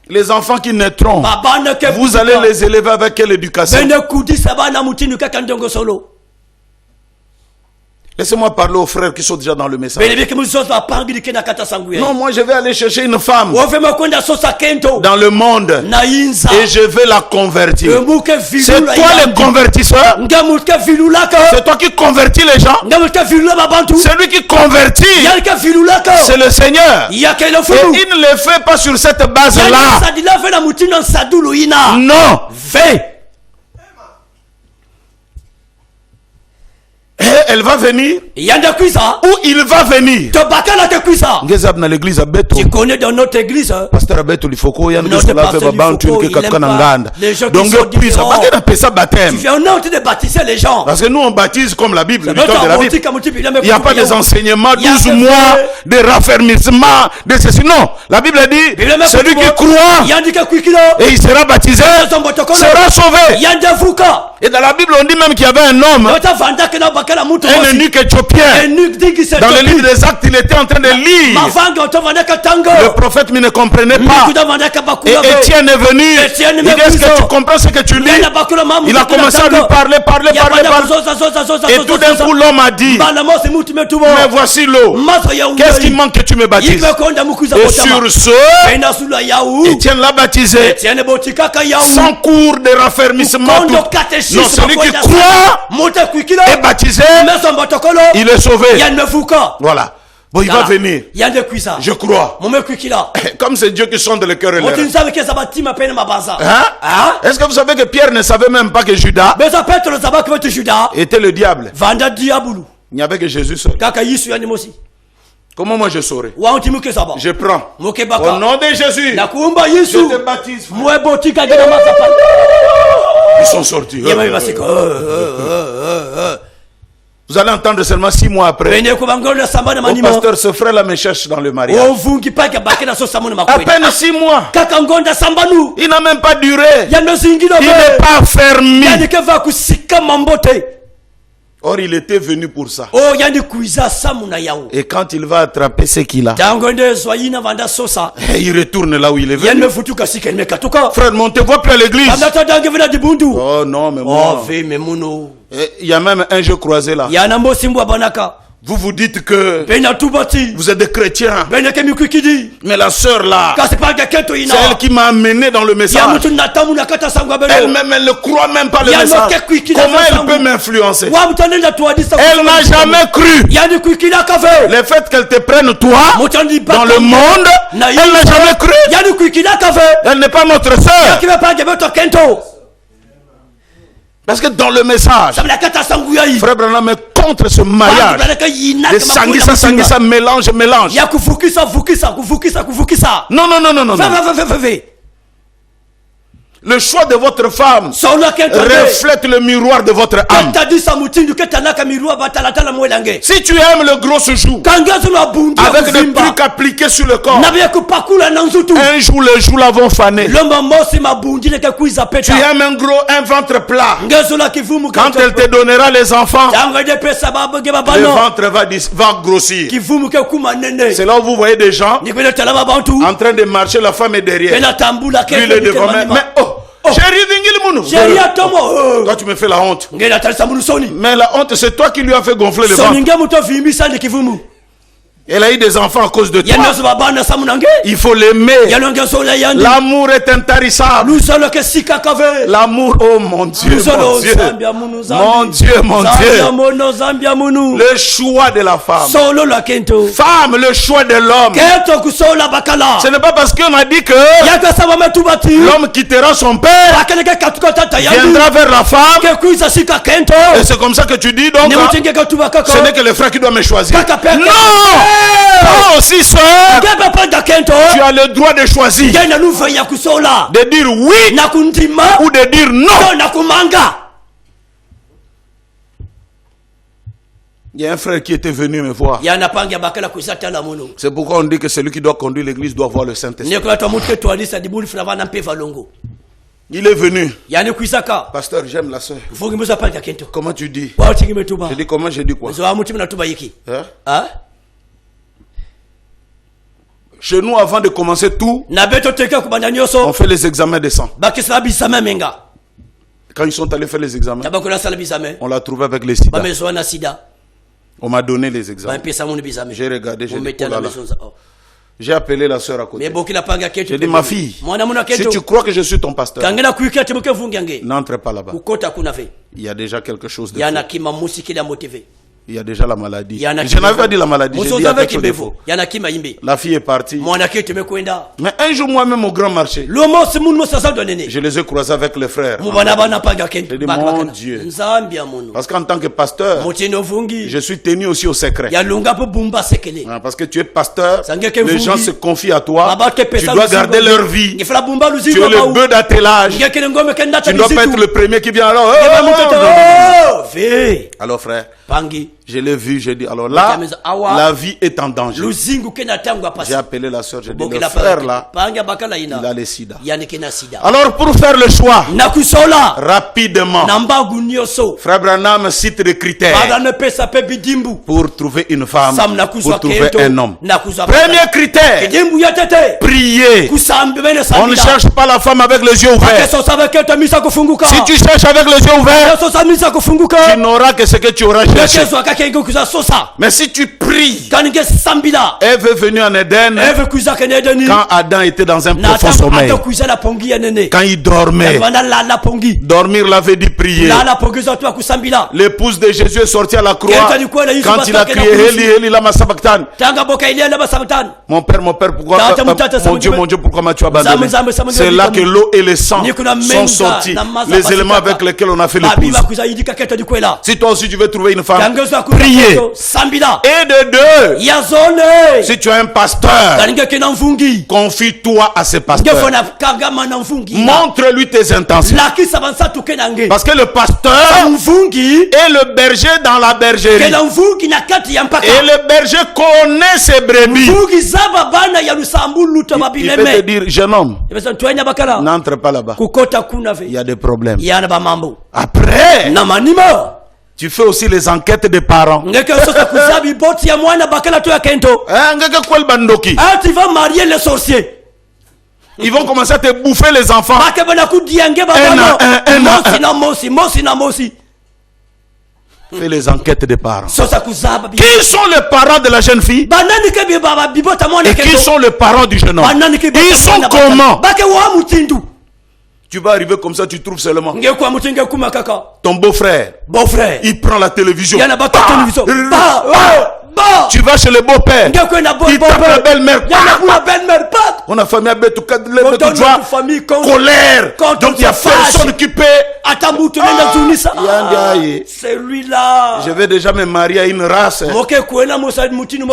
Les enfants qui naîtront, vous allez les élever avec quelle éducation? Laissez-moi parler aux frères qui sont déjà dans le message. Non, moi je vais aller chercher une femme dans le monde et je vais la convertir. C'est toi le convertisseur. C'est toi qui convertis les gens. Celui qui convertit, c'est le Seigneur. Et il ne le fait pas sur cette base-là. Non. Et elle va venir. Ou il va venir. Tu connais dans notre église. Pasteur Abeto Lifoko yann que cela fait babantu que kakananganda. Donc tu fais on est en train de baptiser les gens. Parce que nous on baptise comme la Bible, le temps de la Bible. Il n'y a pas des enseignements 12 mois de raffermissement de ceci. Non, la Bible dit celui qui croit et il sera baptisé sera sauvé. Et dans la Bible on dit même qu'il y avait un homme, un eunuque éthiopien. Dans le livre des Actes, il était en train de lire. Le prophète ne comprenait pas. Et Étienne est venu. Il dit, est-ce que tu comprends ce que tu lis? Il a commencé à lui parler. Et tout d'un coup, l'homme a dit, mais voici l'eau. Qu'est-ce qui manque que tu me baptises? Et sur ce, Étienne l'a baptisé. Sans cours de raffermissement. Non, celui qui croit est baptisé, il est sauvé. Voilà. Bon, il va venir. Je crois. Comme c'est Dieu qui sonde le cœur et le cœur. Est-ce que vous savez que Pierre ne savait même pas que Judas était le diable? Il n'y avait que Jésus seul. Comment moi je saurais? Je prends. Au nom de Jésus, je te baptise. Ils sont sortis. Vous allez entendre seulement 6 mois après. Mon pasteur, ce frère-là me cherche dans le mariage. À peine 6 mois. Il n'a même pas duré. Il n'est pas fermé. Or, il était venu pour ça. Oh, yani kuiza samuna yao. Et quand il va attraper ce qu'il a, Tangonde soyina vanda sosa. il retourne là où il est venu. Yanme futuka sikelme katuka. Frère, on ne te voit plus à l'église. Amnata dange vena dibundu. Oh non, mais moi. Oh, ve memuno. Il y a même un jeu croisé là. Yana mosimbo banaka. Vous vous dites que vous êtes des chrétiens. Mais la sœur là, c'est elle qui m'a amené dans le message. Elle-même, elle ne croit même pas le message. Comment elle peut m'influencer? Elle n'a jamais cru. Le fait qu'elle te prenne toi dans le monde, elle n'a jamais cru. Elle n'est pas notre sœur. Parce que dans le message, Frère Branham est contre ce mariage. Les Sangisa, mélange. Non. Le choix de votre femme reflète le miroir de votre âme. Si tu aimes le gros joue avec des trucs appliqués sur le corps, un jour les joues là vont faner. Tu aimes un ventre plat. Quand elle te donnera les enfants, le ventre va grossir. C'est là où vous voyez des gens en train de marcher, la femme est derrière, lui il est devant. Mais chérie, toi tu me fais la honte. Mais la honte c'est toi qui lui as fait gonfler le ventre. Elle a eu des enfants à cause de toi. Il faut l'aimer. L'amour est intarissable. L'amour, oh mon Dieu, mon Dieu. Le choix de la femme. Femme, le choix de l'homme. Ce n'est pas parce qu'on a dit que l'homme quittera son père, viendra vers la femme, et c'est comme ça que tu dis donc, ce n'est que le frère qui doit me choisir. Non! Toi aussi, sœur, tu as le droit de choisir, de dire oui ou de dire non. Il y a un frère qui était venu me voir. C'est pourquoi on dit que celui qui doit conduire l'église doit voir le Saint-Esprit. Il est venu. Pasteur, j'aime la sœur. Comment tu dis? Je dis comment, je dis quoi? Hein? Chez nous, avant de commencer tout, on fait les examens de sang. Quand ils sont allés faire les examens, on l'a trouvé avec les sida. On m'a donné les examens. J'ai regardé, j'ai dit, oh là là. J'ai appelé la sœur à côté. J'ai dit, ma fille, si tu crois que je suis ton pasteur, n'entre pas là-bas. Il y a déjà quelque chose de faux. Il y a déjà la maladie. Je n'avais pas dit la maladie, j'ai dit il y a quelque chose de faux. La fille est partie. Mais un jour, moi-même au grand marché, je les ai croisés avec les frères. J'ai dit, mon Dieu. Parce qu'en tant que pasteur, je suis tenu aussi au secret. Parce que tu es pasteur, les gens se confient à toi. Tu dois garder leur vie. Tu es le bœuf d'attelage. Tu ne dois pas être le premier qui vient alors. Alors frère, je l'ai vu, j'ai dit, alors là, la vie est en danger. J'ai appelé la soeur, j'ai dit, le frère là, il a le sida. Alors pour faire le choix, rapidement, Frère Branham cite des critères pour trouver une femme, pour trouver un homme. Premier critère, prier. On ne cherche pas la femme avec les yeux ouverts. Si tu cherches avec les yeux ouverts, tu n'auras que ce que tu auras cherché. Mais si tu pries, Ève est venue en Éden quand Adam était dans un profond sommeil. Quand il dormait, dormir l'avait dit prier. L'épouse de Jésus est sortie à la croix quand il a crié Eli, Eli, lama sabachthani. Mon père, pourquoi mon Dieu, pourquoi m'as-tu abandonné? C'est là que l'eau et le sang sont sortis, les éléments avec lesquels on a fait l'épouse. Si toi aussi tu veux trouver une femme, priez. Et de deux, si tu as un pasteur, confie-toi à ce pasteur. Montre-lui tes intentions. Parce que le pasteur est le berger dans la bergerie. Et le berger connaît ses brebis. Il peut te dire, jeune homme, n'entre pas là-bas. Il y a des problèmes. Après, Tu fais aussi les enquêtes des parents. Tu vas marier les sorciers. Ils vont commencer à te bouffer les enfants. Fais les enquêtes des parents. Qui sont les parents de la jeune fille? Et qui sont les parents du jeune homme? Ils sont comment? Tu vas arriver comme ça, tu trouves seulement ton beau-frère. Il prend la télévision. Tu vas chez le beau-père. Il tape la belle-mère. On a famille à bête, colère. Donc il y a personne qui peut. C'est lui-là. Je vais déjà me marier à une race.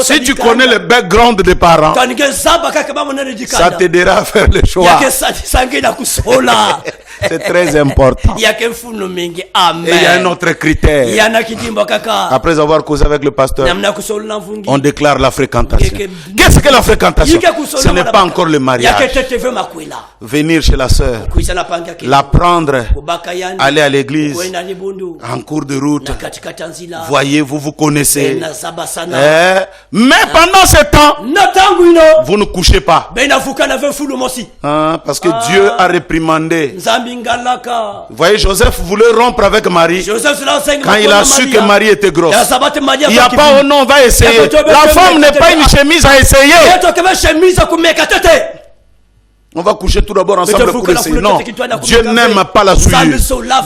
Si tu connais le background des parents, ça t'aidera à faire le choix. C'est très important. Et il y a un autre critère. Après avoir causé avec le pasteur, on déclare la fréquentation. Qu'est-ce que la fréquentation? Ce n'est pas encore le mariage. Venir chez la sœur, la prendre, aller à l'église, en cours de route. Voyez, vous connaissez. Mais pendant ce temps, vous ne couchez pas. Parce que Dieu a réprimandé. Vous voyez, Joseph voulait rompre avec Marie. Quand il a su que Marie était grosse, il n'y a pas au nom, on va essayer. La femme n'est pas une chemise à essayer. On va coucher tout d'abord ensemble pour essayer. Non, Dieu n'aime pas la souillure.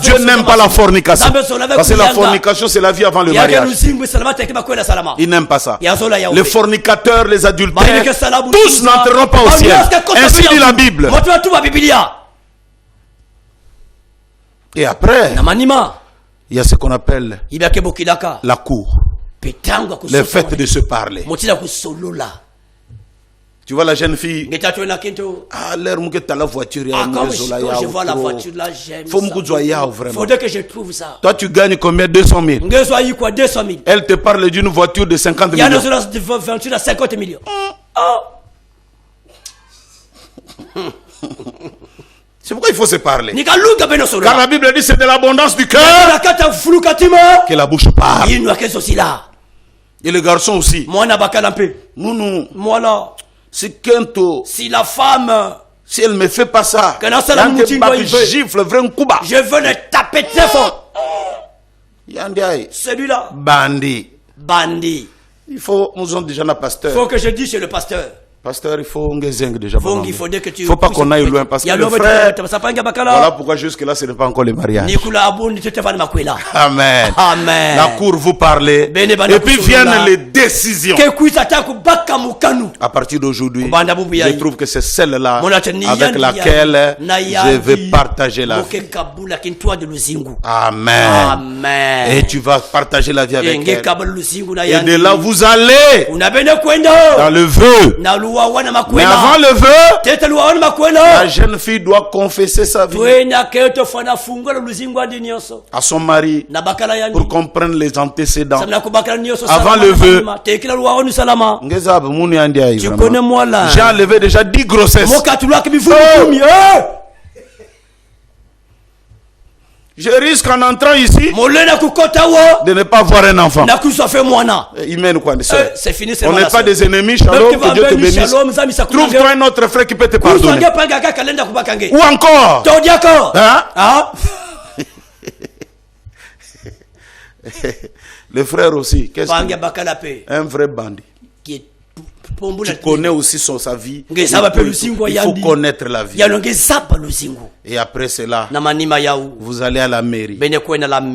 Dieu n'aime pas la fornication. Parce que la fornication, c'est la vie avant le mariage. Il n'aime pas ça. Les fornicateurs, les adultères, tous n'entreront pas au ciel. Ainsi dit la Bible. Et après, il y a ce qu'on appelle la cour. Le fait de se parler. Tu vois la jeune fille. L'air où tu as la voiture. Quand je vois la voiture là, j'aime ça. Faudrait que je trouve ça. Toi, tu gagnes combien? 200 000. Elle te parle d'une voiture de 50 millions. Il y a une voiture de 50 millions. C'est pourquoi il faut se parler. Car la Bible dit c'est de l'abondance du cœur que la bouche parle. Et les garçons aussi. Si la femme, si elle me fait pas ça, je veux le taper très fort. Celui-là. Bandit. Il faut, nous avons déjà un pasteur. Il faut que je dise chez le pasteur. Pasteur, il faut déjà. Il faut pas qu'on aille loin parce que le frère, voilà pourquoi jusque là ce n'est pas encore le mariage. Amen. La cour vous parlez et puis viennent les décisions. À partir d'aujourd'hui, je trouve que c'est celle-là avec laquelle je vais partager la vie. Amen. Et tu vas partager la vie avec elle. Et de là vous allez dans le vœu. Mais avant le vœu, la jeune fille doit confesser sa vie à son mari pour comprendre les antécédents. Avant le vœu, tu connais moi là. J'ai enlevé déjà 10 grossesses. Je risque en entrant ici de ne pas voir un enfant. Il mène quoi? C'est fini, on n'est pas des ennemis. Shalom, que Dieu te bénisse. Trouve-toi un autre frère qui peut te pardonner. Ou encore le frère aussi. Qu'est-ce un vrai bandit. Tu connais aussi sa vie. Il faut connaître la vie. Et après cela, vous allez à la mairie.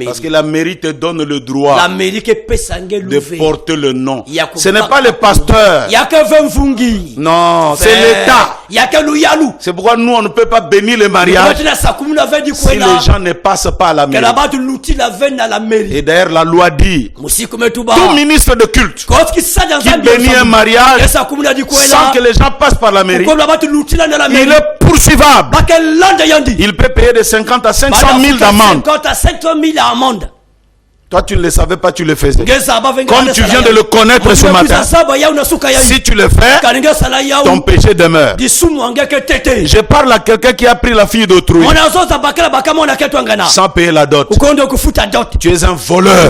Parce que la mairie te donne le droit de porter le nom. Ce n'est pas le pasteur. Non, c'est l'État. C'est pourquoi nous, on ne peut pas bénir le mariage si les gens ne passent pas à la mairie. Et d'ailleurs, la loi dit, tout ministre de culte qui bénit un mariage sans que les gens passent par la mairie, il est poursuivable. Il peut payer de 50 à 500 000 d'amende. Toi, tu ne le savais pas, tu le faisais. Comme tu viens de le connaître ce matin, si tu le fais, ton péché demeure. Je parle à quelqu'un qui a pris la fille d'autrui sans payer la dot. Tu es un voleur.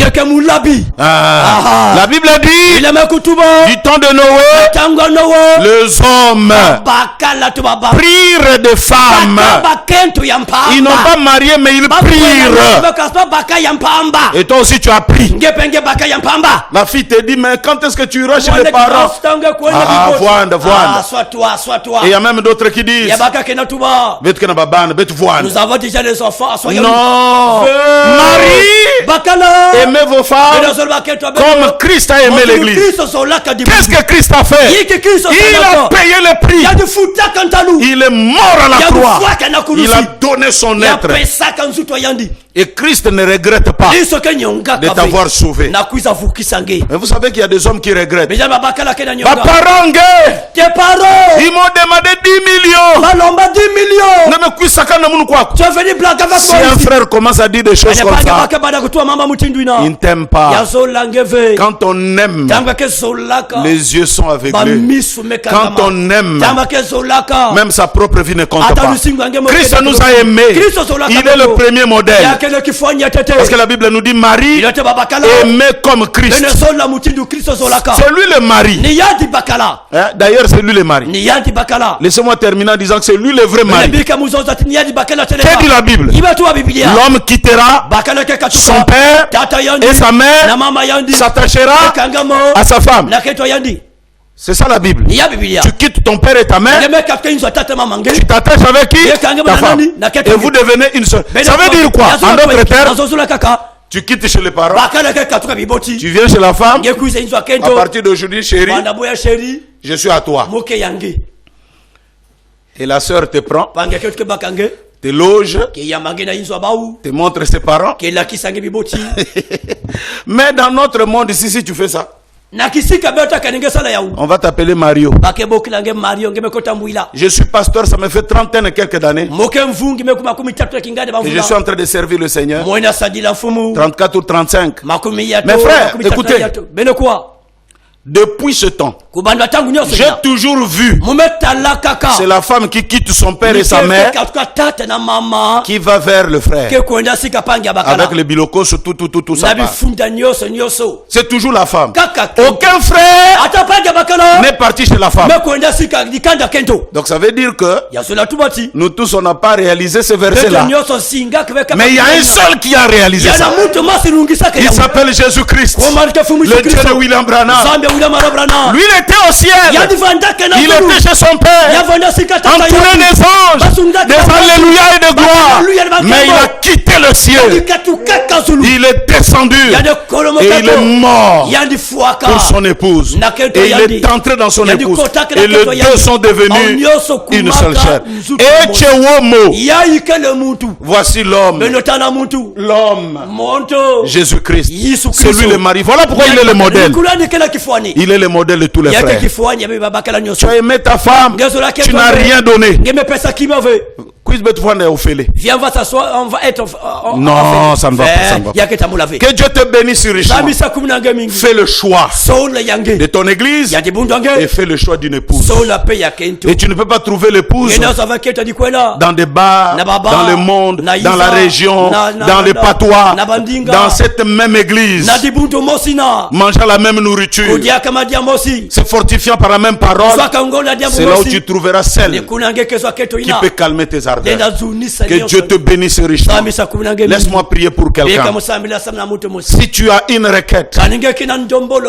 La Bible dit, du temps de Noé, les hommes prirent des femmes. Ils n'ont pas marié, mais ils prirent. Et toi aussi tu as pris. La fille te dit, mais quand est-ce que tu iras chez les parents? Soit toi. Et il y a même d'autres qui disent, nous avons déjà les enfants. Non. Marie, aimez vos femmes comme Christ a aimé l'église. Qu'est-ce que Christ a fait? Il a payé le prix. Il est mort à la croix. Il a donné son être. Et Christ ne regrette pas de t'avoir sauvé. Mais vous savez qu'il y a des hommes qui regrettent. Mes parents, ils m'ont demandé 10 millions. Tu es venu blaguer avec si un frère commence à dire des choses comme ça, il ne t'aime pas. Quand on aime, les yeux sont aveuglés. Quand on aime, même sa propre vie ne compte pas. Christ nous a aimés. Il est le premier modèle. Parce que la Bible nous dit Marie aimée comme Christ. C'est lui le mari. D'ailleurs c'est lui le mari. Laissez-moi terminer en disant que c'est lui le vrai mari. Que dit la Bible? L'homme quittera son père et sa mère, s'attachera à sa femme. C'est ça la Bible. Tu quittes ton père et ta mère, tu t'attaches avec qui? Ta femme. Et vous devenez une seule. Ça veut dire quoi? En d'autres termes, tu quittes chez les parents, tu viens chez la femme. À partir d'aujourd'hui, chérie, je suis à toi. Et la sœur te prend, te loge, te montre ses parents. Mais dans notre monde ici, si tu fais ça, on va t'appeler Mario. Je suis pasteur, ça me fait 30 et quelques années. Et je suis en train de servir le Seigneur. 34 ou 35. Mes frères, écoutez. Depuis ce temps, j'ai toujours vu, c'est la femme qui quitte son père et sa mère qui va vers le frère avec le biloko, tout ça. C'est toujours la femme. Aucun frère n'est parti chez la femme. Donc ça veut dire que nous tous on n'a pas réalisé ce verset là. Mais il y a un seul qui a réalisé ça. Il s'appelle Jésus-Christ, le Dieu de William Branham. Lui il était au ciel. Il était chez son père, entouré des anges, des alléluia et de gloire. Mais il a quitté le ciel. Il est descendu et il est mort pour son épouse. Et il est entré dans son épouse. Et les deux sont devenus une seule chair. Et Tchewomo, voici l'homme. L'homme, Jésus-Christ. C'est lui le mari. Voilà pourquoi il est le modèle. Il est le modèle de tous les frères. Tu as aimé ta femme, tu n'as rien donné. Viens, on va s'asseoir, on va être. Non, ça ne va pas. Que Dieu te bénisse richement. Fais le choix de ton église et fais le choix d'une épouse. Et tu ne peux pas trouver l'épouse dans des bars, dans le monde, dans la région, dans les patois, dans cette même église, mangeant la même nourriture, se fortifiant par la même parole. C'est là où tu trouveras celle qui peut calmer tes ardeurs. Que Dieu te bénisse richement. Laisse-moi prier pour quelqu'un. Si tu as une requête,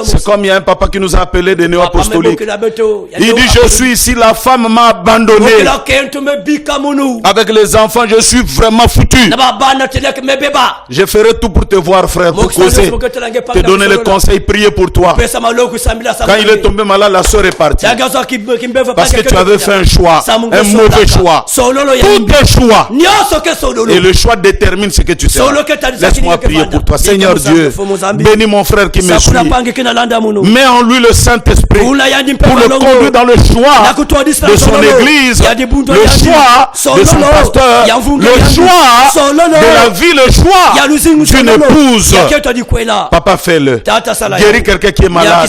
c'est comme il y a un papa qui nous a appelé des néo-apostoliques. Il dit, je suis ici, la femme m'a abandonné. Avec les enfants, je suis vraiment foutu. Je ferai tout pour te voir, frère, pour causer, te donner le conseil, prier pour toi. Quand il est tombé malade, la soeur est partie. Parce que tu avais fait un choix, un mauvais choix. tes choix. Et le choix détermine ce que tu seras. Laisse-moi prier pour toi. Seigneur Dieu, bénis mon frère qui me suit. Mets en lui le Saint-Esprit pour le conduire dans le choix de son église, le choix de son pasteur, le choix de la vie, le choix d'une épouse. Papa, fais-le. Guéris quelqu'un qui est malade.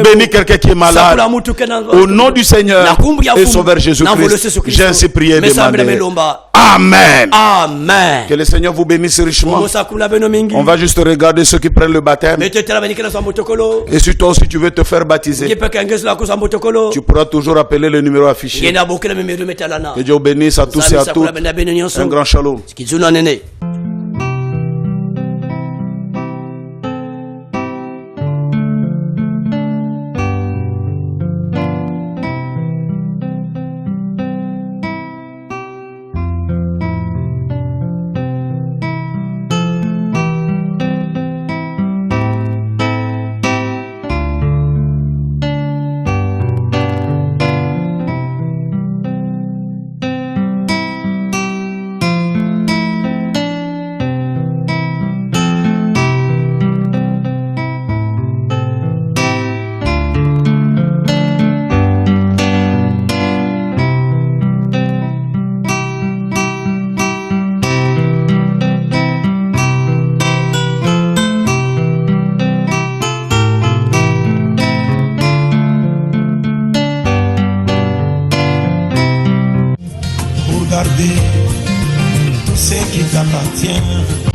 Bénis quelqu'un qui est malade. Au nom du Seigneur et Sauveur Jésus-Christ, j'ai ainsi prié et demandé. Amen. Amen. Que le Seigneur vous bénisse richement. On va juste regarder ceux qui prennent le baptême. Et si toi aussi tu veux te faire baptiser, tu pourras toujours appeler le numéro affiché. Que Dieu vous bénisse à tous et à toutes. Un grand shalom. Tout ce qui t'appartient.